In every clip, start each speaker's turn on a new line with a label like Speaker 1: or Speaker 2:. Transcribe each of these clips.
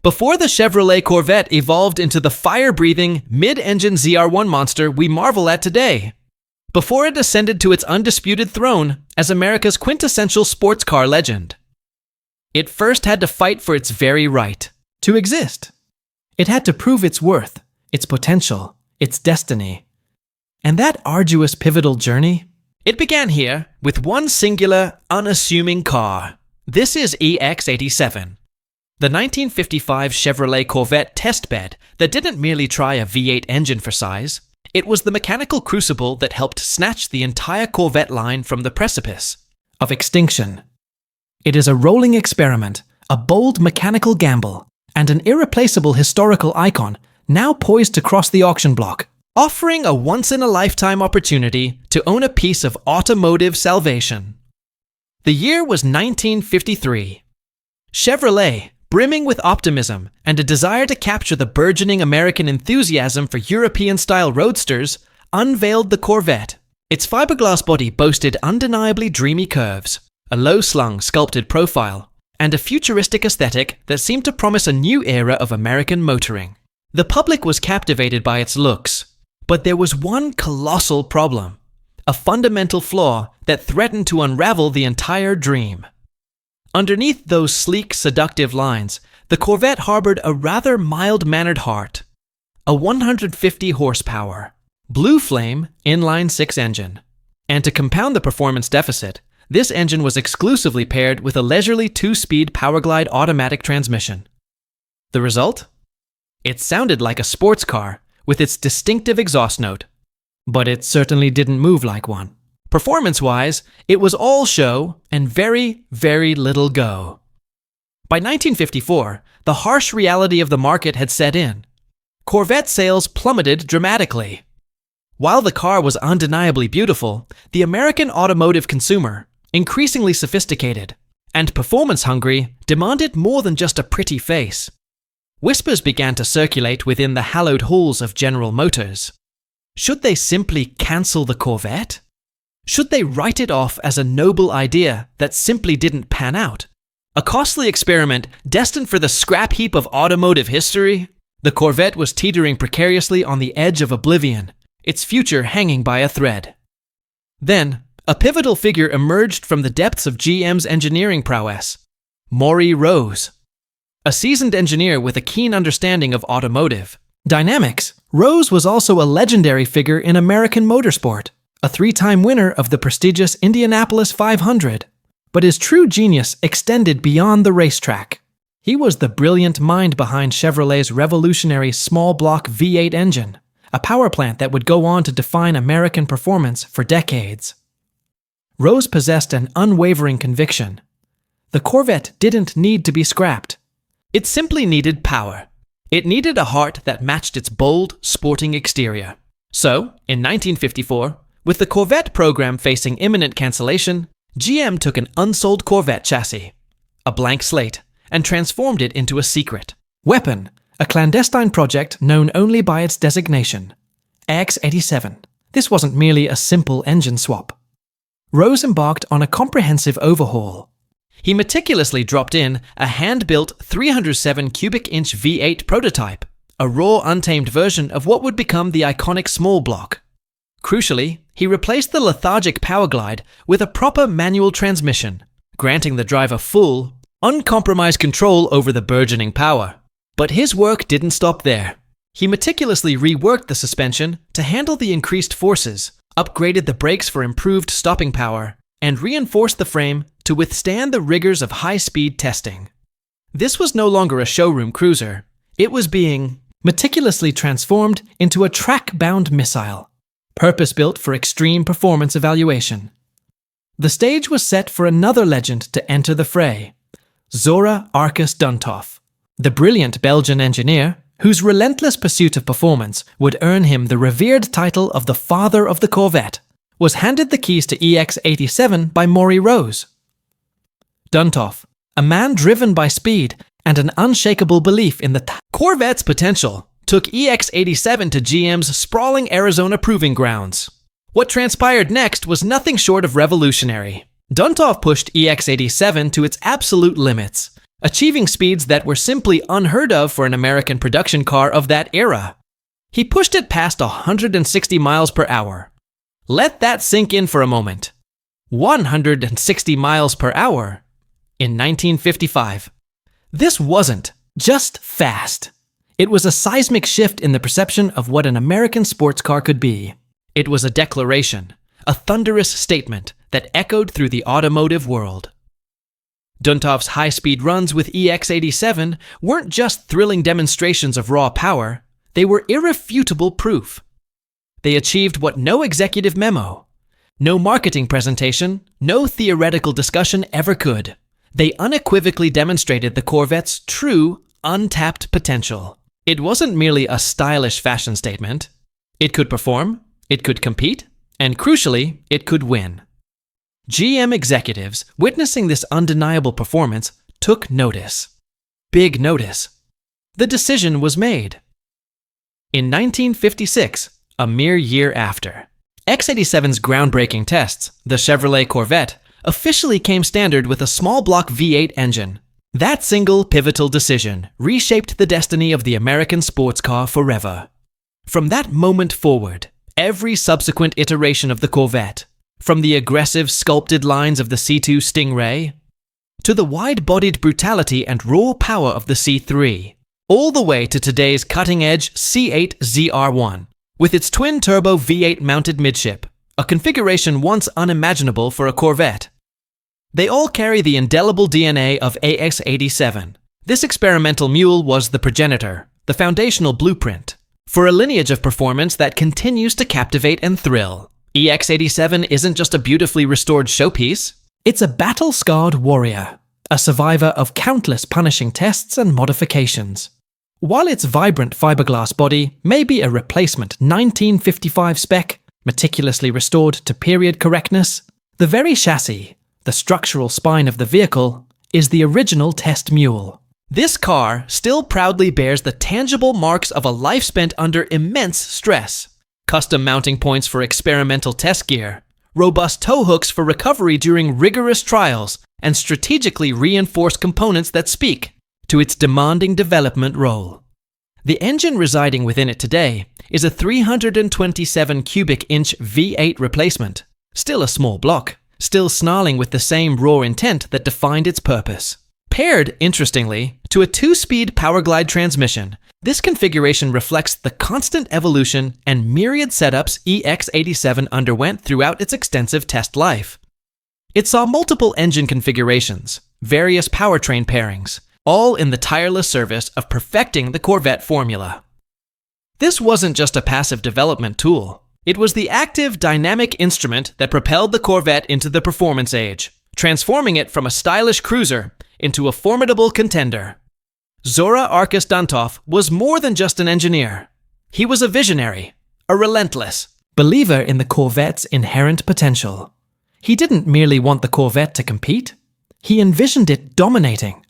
Speaker 1: Before the Chevrolet Corvette evolved into the fire-breathing, mid-engine ZR1 monster we marvel at today. Before it ascended to its undisputed throne as America's quintessential sports car legend. It first had to fight for its very right to exist. It had to prove its worth, its potential, its destiny. And that arduous pivotal journey? It began here with one singular, unassuming car. This is EX87. The 1955 Chevrolet Corvette testbed that didn't merely try a V8 engine for size. It was the mechanical crucible that helped snatch the entire Corvette line from the precipice of extinction. It is a rolling experiment, a bold mechanical gamble, and an irreplaceable historical icon now poised to cross the auction block, offering a once-in-a-lifetime opportunity to own a piece of automotive salvation. The year was 1953. Chevrolet, brimming with optimism and a desire to capture the burgeoning American enthusiasm for European-style roadsters, unveiled the Corvette. Its fiberglass body boasted undeniably dreamy curves, a low-slung, sculpted profile, and a futuristic aesthetic that seemed to promise a new era of American motoring. The public was captivated by its looks, but there was one colossal problem, a fundamental flaw that threatened to unravel the entire dream. Underneath those sleek, seductive lines, the Corvette harbored a rather mild-mannered heart. A 150 horsepower, blue flame inline-six engine. And to compound the performance deficit, this engine was exclusively paired with a leisurely 2-speed Powerglide automatic transmission. The result? It sounded like a sports car with its distinctive exhaust note, but it certainly didn't move like one. Performance-wise, it was all show and very, very little go. By 1954, the harsh reality of the market had set in. Corvette sales plummeted dramatically. While the car was undeniably beautiful, the American automotive consumer, increasingly sophisticated and performance-hungry, demanded more than just a pretty face. Whispers began to circulate within the hallowed halls of General Motors. Should they simply cancel the Corvette? Should they write it off as a noble idea that simply didn't pan out? A costly experiment destined for the scrap heap of automotive history? The Corvette was teetering precariously on the edge of oblivion, its future hanging by a thread. Then, a pivotal figure emerged from the depths of GM's engineering prowess, Mauri Rose. A seasoned engineer with a keen understanding of automotive dynamics, Rose was also a legendary figure in American motorsport. A 3-time winner of the prestigious Indianapolis 500, but his true genius extended beyond the racetrack. He was the brilliant mind behind Chevrolet's revolutionary small-block V8 engine, a power plant that would go on to define American performance for decades. Rose possessed an unwavering conviction. The Corvette didn't need to be scrapped. It simply needed power. It needed a heart that matched its bold, sporting exterior. So, in 1954, with the Corvette program facing imminent cancellation, GM took an unsold Corvette chassis, a blank slate, and transformed it into a secret weapon, a clandestine project known only by its designation, EX87. This wasn't merely a simple engine swap. Rose embarked on a comprehensive overhaul. He meticulously dropped in a hand-built 307 cubic-inch V8 prototype, a raw, untamed version of what would become the iconic small block. Crucially, he replaced the lethargic Powerglide with a proper manual transmission, granting the driver full, uncompromised control over the burgeoning power. But his work didn't stop there. He meticulously reworked the suspension to handle the increased forces, upgraded the brakes for improved stopping power, and reinforced the frame to withstand the rigors of high-speed testing. This was no longer a showroom cruiser. It was being meticulously transformed into a track-bound missile, purpose-built for extreme performance evaluation. The stage was set for another legend to enter the fray, Zora Arkus-Duntov, the brilliant Belgian engineer whose relentless pursuit of performance would earn him the revered title of the father of the Corvette, was handed the keys to EX87 by Mauri Rose. Duntov, a man driven by speed and an unshakable belief in the Corvette's potential, took EX87 to GM's sprawling Arizona proving grounds. What transpired next was nothing short of revolutionary. Duntov pushed EX87 to its absolute limits, achieving speeds that were simply unheard of for an American production car of that era. He pushed it past 160 miles per hour. Let that sink in for a moment. 160 miles per hour in 1955. This wasn't just fast. It was a seismic shift in the perception of what an American sports car could be. It was a declaration, a thunderous statement that echoed through the automotive world. Duntov's high-speed runs with EX87 weren't just thrilling demonstrations of raw power, they were irrefutable proof. They achieved what no executive memo, no marketing presentation, no theoretical discussion ever could. They unequivocally demonstrated the Corvette's true, untapped potential. It wasn't merely a stylish fashion statement. It could perform, it could compete, and crucially, it could win. GM executives, witnessing this undeniable performance, took notice. Big notice. The decision was made. In 1956, a mere year after, X87's groundbreaking tests, the Chevrolet Corvette, officially came standard with a small block V8 engine. That single pivotal decision reshaped the destiny of the American sports car forever. From that moment forward, every subsequent iteration of the Corvette, from the aggressive sculpted lines of the C2 Stingray, to the wide-bodied brutality and raw power of the C3, all the way to today's cutting-edge C8 ZR1, with its twin-turbo V8 mounted midship, a configuration once unimaginable for a Corvette. They all carry the indelible DNA of AX87. This experimental mule was the progenitor, the foundational blueprint, for a lineage of performance that continues to captivate and thrill. EX87 isn't just a beautifully restored showpiece, it's a battle-scarred warrior, a survivor of countless punishing tests and modifications. While its vibrant fiberglass body may be a replacement 1955 spec, meticulously restored to period correctness, the very chassis, the structural spine of the vehicle, is the original test mule. This car still proudly bears the tangible marks of a life spent under immense stress. Custom mounting points for experimental test gear, robust tow hooks for recovery during rigorous trials, and strategically reinforced components that speak to its demanding development role. The engine residing within it today is a 327 cubic inch V8 replacement, still a small block, still snarling with the same raw intent that defined its purpose. Paired, interestingly, to a 2-speed Powerglide transmission, this configuration reflects the constant evolution and myriad setups EX87 underwent throughout its extensive test life. It saw multiple engine configurations, various powertrain pairings, all in the tireless service of perfecting the Corvette formula. This wasn't just a passive development tool. It was the active, dynamic instrument that propelled the Corvette into the performance age, transforming it from a stylish cruiser into a formidable contender. Zora Arkus-Duntov was more than just an engineer. He was a visionary, a relentless believer in the Corvette's inherent potential. He didn't merely want the Corvette to compete, he envisioned it dominating.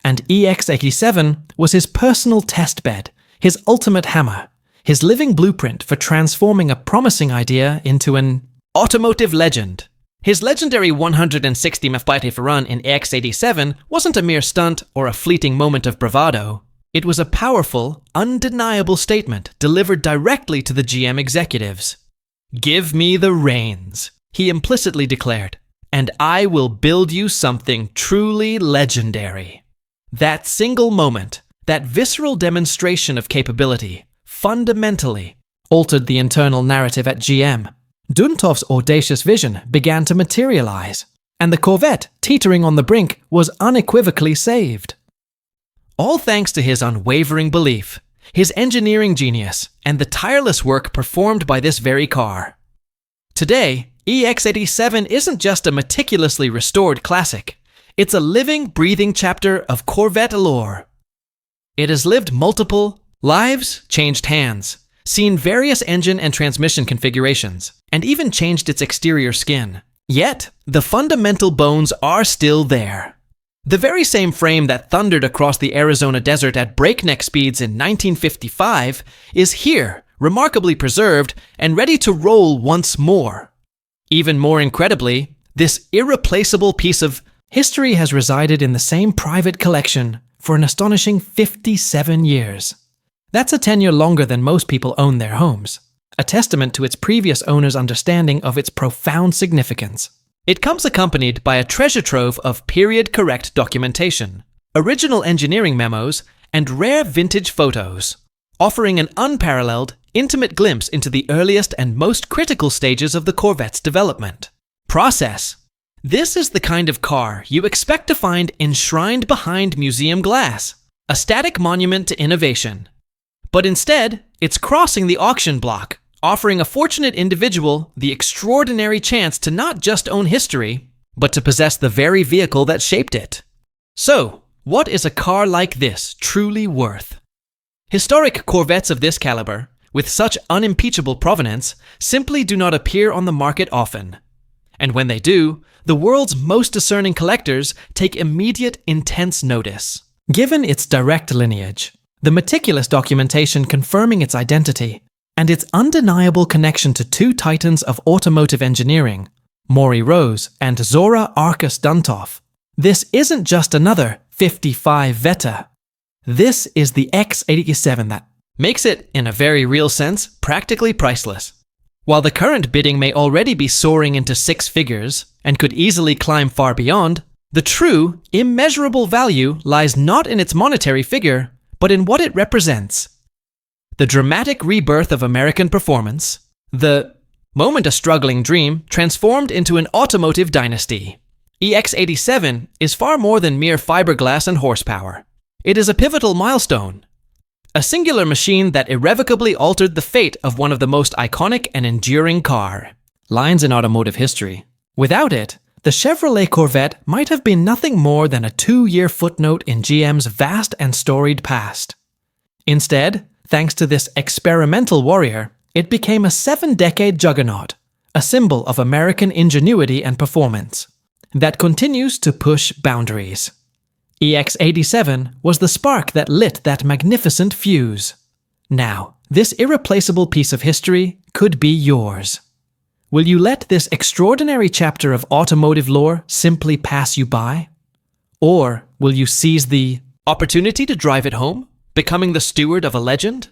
Speaker 1: And EX87 was his personal testbed, his ultimate hammer, his living blueprint for transforming a promising idea into an automotive legend. His legendary 160 mph run in EX87 wasn't a mere stunt or a fleeting moment of bravado. It was a powerful, undeniable statement delivered directly to the GM executives. "Give me the reins," he implicitly declared, "and I will build you something truly legendary." That single moment, that visceral demonstration of capability, fundamentally altered the internal narrative at GM. Duntov's audacious vision began to materialize, and the Corvette, teetering on the brink, was unequivocally saved. All thanks to his unwavering belief, his engineering genius, and the tireless work performed by this very car. Today, EX87 isn't just a meticulously restored classic. It's a living, breathing chapter of Corvette lore. It has lived multiple lives, changed hands, seen various engine and transmission configurations, and even changed its exterior skin. Yet, the fundamental bones are still there. The very same frame that thundered across the Arizona desert at breakneck speeds in 1955 is here, remarkably preserved and ready to roll once more. Even more incredibly, this irreplaceable piece of history has resided in the same private collection for an astonishing 57 years. That's a tenure longer than most people own their homes, a testament to its previous owner's understanding of its profound significance. It comes accompanied by a treasure trove of period-correct documentation, original engineering memos, and rare vintage photos, offering an unparalleled, intimate glimpse into the earliest and most critical stages of the Corvette's development. Process. This is the kind of car you expect to find enshrined behind museum glass, a static monument to innovation. But instead, it's crossing the auction block, offering a fortunate individual the extraordinary chance to not just own history, but to possess the very vehicle that shaped it. So, what is a car like this truly worth? Historic Corvettes of this caliber, with such unimpeachable provenance, simply do not appear on the market often. And when they do, the world's most discerning collectors take immediate, intense notice. Given its direct lineage, the meticulous documentation confirming its identity, and its undeniable connection to two titans of automotive engineering, Mauri Rose and Zora Arkus-Duntov, this isn't just another 55 Vetta. This is the EX87 that makes it, in a very real sense, practically priceless. While the current bidding may already be soaring into six figures and could easily climb far beyond, the true, immeasurable value lies not in its monetary figure, but in what it represents. The dramatic rebirth of American performance, the moment a struggling dream transformed into an automotive dynasty. EX87 is far more than mere fiberglass and horsepower. It is a pivotal milestone, a singular machine that irrevocably altered the fate of one of the most iconic and enduring lines in automotive history. Without it, the Chevrolet Corvette might have been nothing more than a 2-year footnote in GM's vast and storied past. Instead, thanks to this experimental warrior, it became a 7-decade juggernaut, a symbol of American ingenuity and performance, that continues to push boundaries. EX87 was the spark that lit that magnificent fuse. Now, this irreplaceable piece of history could be yours. Will you let this extraordinary chapter of automotive lore simply pass you by? Or will you seize the opportunity to drive it home, becoming the steward of a legend?